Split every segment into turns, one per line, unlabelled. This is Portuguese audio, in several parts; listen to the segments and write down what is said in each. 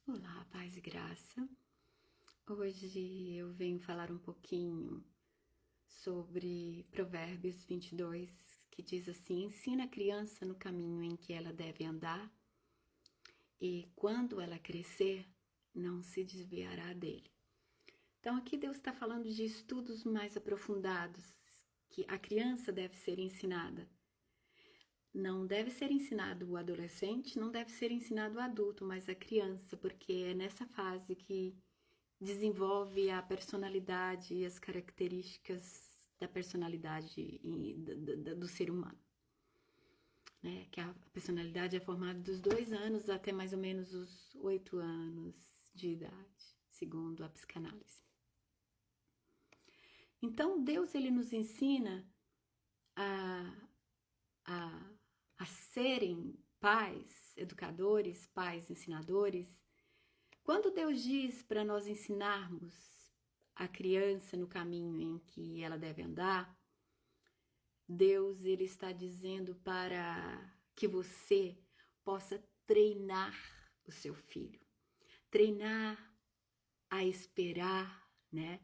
Olá, paz e graça. Hoje eu venho falar um pouquinho sobre Provérbios 22, que diz assim: ensina a criança no caminho em que ela deve andar, e quando ela crescer, não se desviará dele. Então, aqui Deus está falando de estudos mais aprofundados, que a criança deve ser ensinada. Não deve ser ensinado o adolescente, não deve ser ensinado o adulto, mas a criança, porque é nessa fase que desenvolve a personalidade e as características da personalidade do ser humano. Né? Que a personalidade é formada dos 2 anos até mais ou menos os 8 anos de idade, segundo a psicanálise. Então, Deus ele nos ensina a, a, a serem pais, educadores, pais, ensinadores. Quando Deus diz para nós ensinarmos a criança no caminho em que ela deve andar, Deus ele está dizendo para que você possa treinar o seu filho, treinar a esperar, né?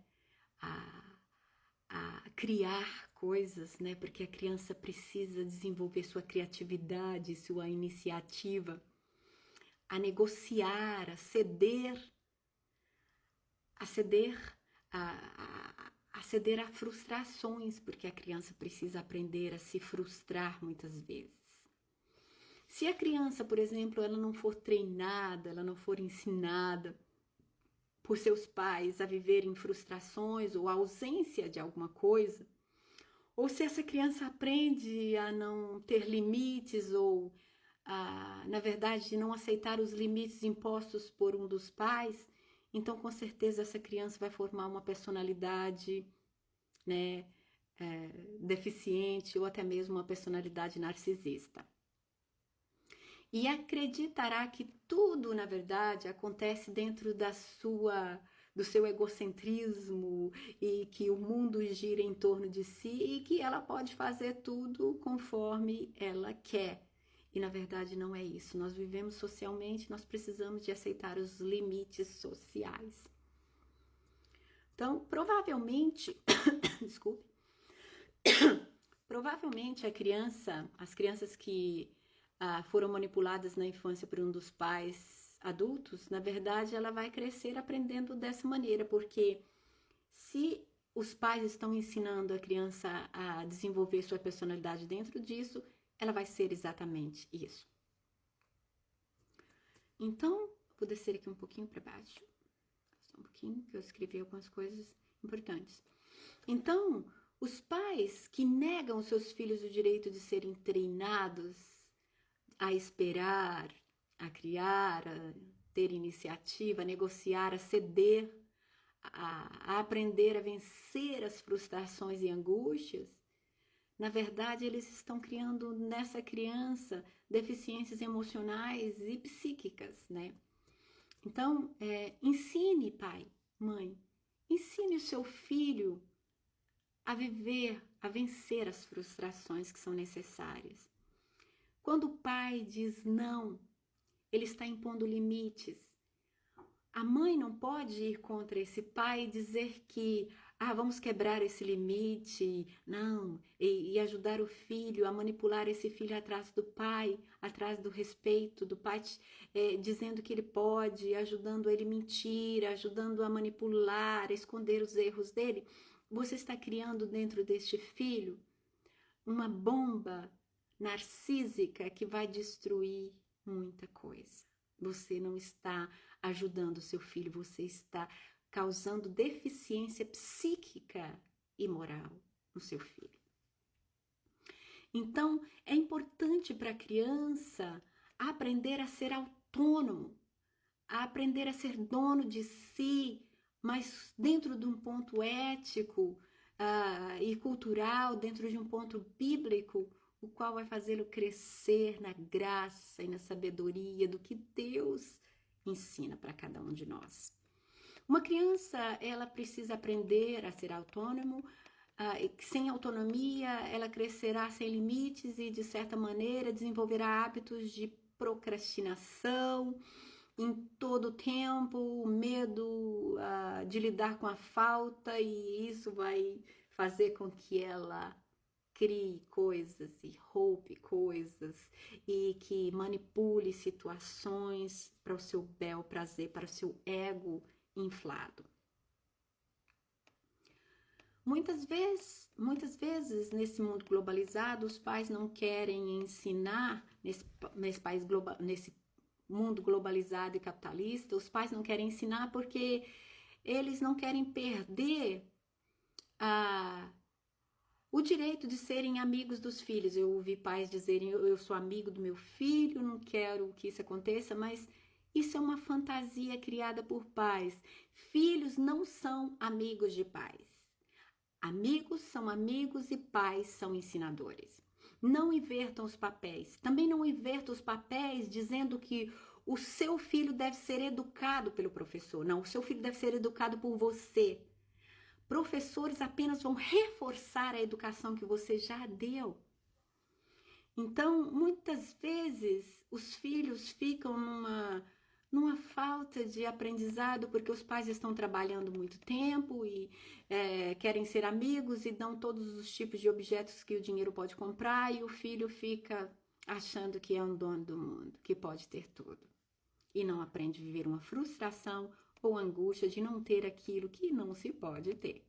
A criar coisas, né? Porque a criança precisa desenvolver sua criatividade, sua iniciativa, a negociar, a ceder, a ceder a ceder a frustrações, porque a criança precisa aprender a se frustrar muitas vezes. Se a criança, por exemplo, ela não for treinada, ela não for ensinada por seus pais a viver em frustrações ou a ausência de alguma coisa, ou se essa criança aprende a não ter limites ou, na verdade, não aceitar os limites impostos por um dos pais, então com certeza essa criança vai formar uma personalidade, né, deficiente ou até mesmo uma personalidade narcisista. E acreditará que tudo, na verdade, acontece dentro do seu egocentrismo e que o mundo gira em torno de si e que ela pode fazer tudo conforme ela quer. E na verdade não é isso. Nós vivemos socialmente, nós precisamos de aceitar os limites sociais. Então, provavelmente, desculpe, provavelmente as crianças que foram manipuladas na infância por um dos pais adultos, na verdade ela vai crescer aprendendo dessa maneira, porque se os pais estão ensinando a criança a desenvolver sua personalidade dentro disso, ela vai ser exatamente isso. Então, vou descer aqui um pouquinho para baixo, só um pouquinho, que eu escrevi algumas coisas importantes. Então, os pais que negam aos seus filhos o direito de serem treinados a esperar, a criar, a ter iniciativa, a negociar, a ceder, a aprender a vencer as frustrações e angústias, na verdade eles estão criando nessa criança deficiências emocionais e psíquicas, né? Então, ensine, pai, mãe, ensine o seu filho a viver, a vencer as frustrações que são necessárias. Quando o pai diz não, ele está impondo limites. A mãe não pode ir contra esse pai e dizer que vamos quebrar esse limite, não, e ajudar o filho a manipular esse filho atrás do pai, atrás do respeito do pai, dizendo que ele pode, ajudando ele a mentir, ajudando a manipular, a esconder os erros dele. Você está criando dentro deste filho uma bomba narcísica que vai destruir muita coisa. Você não está ajudando o seu filho, você está causando deficiência psíquica e moral no seu filho. Então, é importante para a criança aprender a ser autônomo, a aprender a ser dono de si, mas dentro de um ponto ético e cultural, dentro de um ponto bíblico, o qual vai fazê-lo crescer na graça e na sabedoria do que Deus ensina para cada um de nós. Uma criança, ela precisa aprender a ser autônomo, sem autonomia, ela crescerá sem limites e, de certa maneira, desenvolverá hábitos de procrastinação, em todo o tempo, o medo de lidar com a falta, e isso vai fazer com que ela crie coisas e roupe coisas e que manipule situações para o seu bel prazer, para o seu ego inflado. Muitas vezes nesse mundo globalizado, os pais não querem ensinar nesse mundo globalizado e capitalista, os pais não querem ensinar porque eles não querem perder o direito de serem amigos dos filhos. Eu ouvi pais dizerem, eu sou amigo do meu filho, não quero que isso aconteça, mas isso é uma fantasia criada por pais. Filhos não são amigos de pais. Amigos são amigos e pais são ensinadores. Não invertam os papéis. Também não invertam os papéis dizendo que o seu filho deve ser educado pelo professor. Não, o seu filho deve ser educado por você. Professores apenas vão reforçar a educação que você já deu. Então, muitas vezes, os filhos ficam numa falta de aprendizado porque os pais estão trabalhando muito tempo e querem ser amigos e dão todos os tipos de objetos que o dinheiro pode comprar, e o filho fica achando que é um dono do mundo, que pode ter tudo. E não aprende a viver uma frustração ou angústia de não ter aquilo que não se pode ter.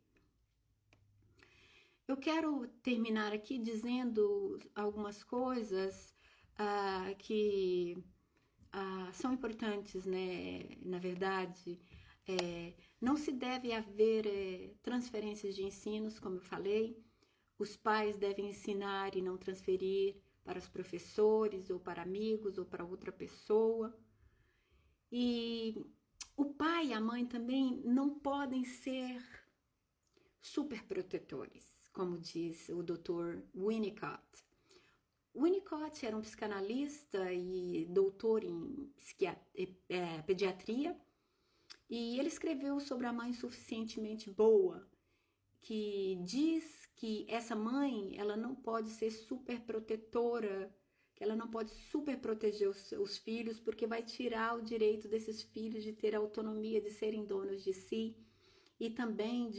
Eu quero terminar aqui dizendo algumas coisas que são importantes, né? Na verdade, não se deve haver transferências de ensinos, como eu falei. Os pais devem ensinar e não transferir para os professores, ou para amigos, ou para outra pessoa. E o pai e a mãe também não podem ser superprotetores, como diz o Dr. Winnicott. Winnicott era um psicanalista e doutor em pediatria, e ele escreveu sobre a mãe suficientemente boa, que diz que essa mãe, ela não pode ser superprotetora, que ela não pode superproteger os filhos, porque vai tirar o direito desses filhos de ter autonomia, de serem donos de si, e também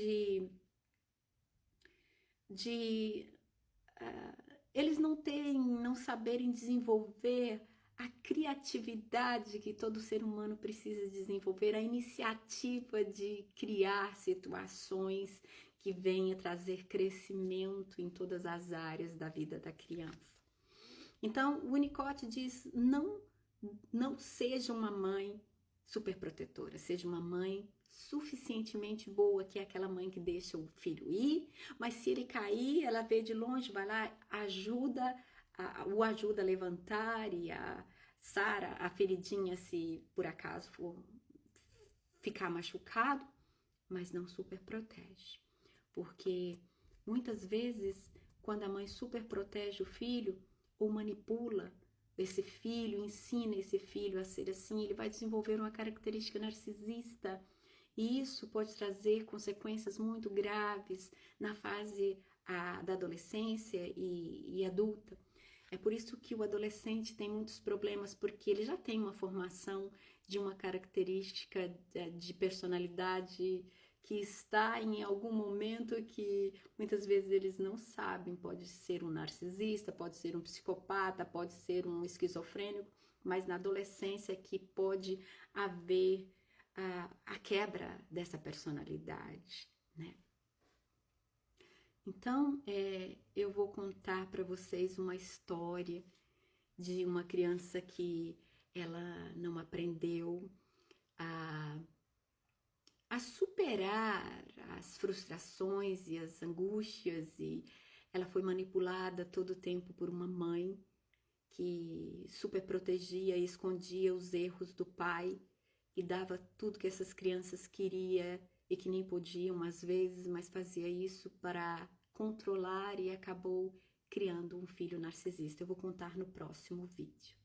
eles não saberem desenvolver a criatividade que todo ser humano precisa desenvolver, a iniciativa de criar situações que venham trazer crescimento em todas as áreas da vida da criança. Então, o Winnicott diz, não seja uma mãe superprotetora, seja uma mãe suficientemente boa, que é aquela mãe que deixa o filho ir, mas se ele cair, ela vê de longe, vai lá, o ajuda a levantar e a sara a feridinha se por acaso for ficar machucado, mas não super protege, porque muitas vezes quando a mãe super protege o filho ou manipula esse filho, ensina esse filho a ser assim, ele vai desenvolver uma característica narcisista. E isso pode trazer consequências muito graves na fase da adolescência e adulta. É por isso que o adolescente tem muitos problemas, porque ele já tem uma formação de uma característica de personalidade que está em algum momento que muitas vezes eles não sabem. Pode ser um narcisista, pode ser um psicopata, pode ser um esquizofrênico, mas na adolescência que pode haver a quebra dessa personalidade, né? Então, eu vou contar para vocês uma história de uma criança que ela não aprendeu a superar as frustrações e as angústias, e ela foi manipulada todo o tempo por uma mãe que super protegia e escondia os erros do pai, e dava tudo que essas crianças queriam e que nem podiam às vezes, mas fazia isso para controlar e acabou criando um filho narcisista. Eu vou contar no próximo vídeo.